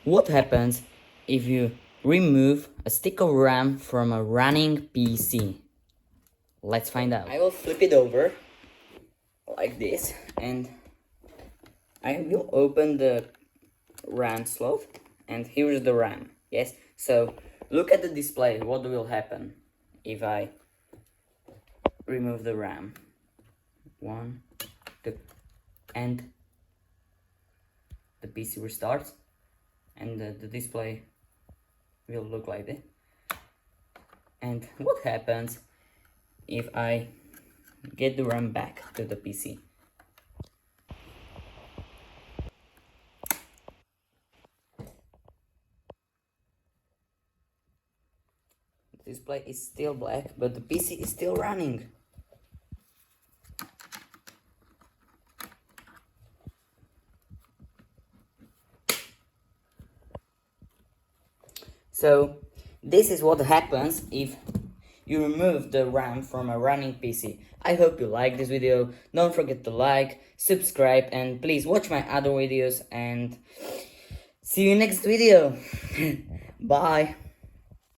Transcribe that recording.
What happens if you remove a stick of RAM from a running PC? Let's find out. I will flip it over like this and I will open the RAM slot and here's the RAM. Yes, so look at the display. What will happen if I remove the RAM? 1, 2, and the PC restarts and the display will look like this. And what happens if I get the RAM back to the PC? The display is still black, but the PC is still running. So this is what happens if you remove the RAM from a running PC. I hope you like this video. Don't forget to like, subscribe, and please watch my other videos and see you next video. Bye.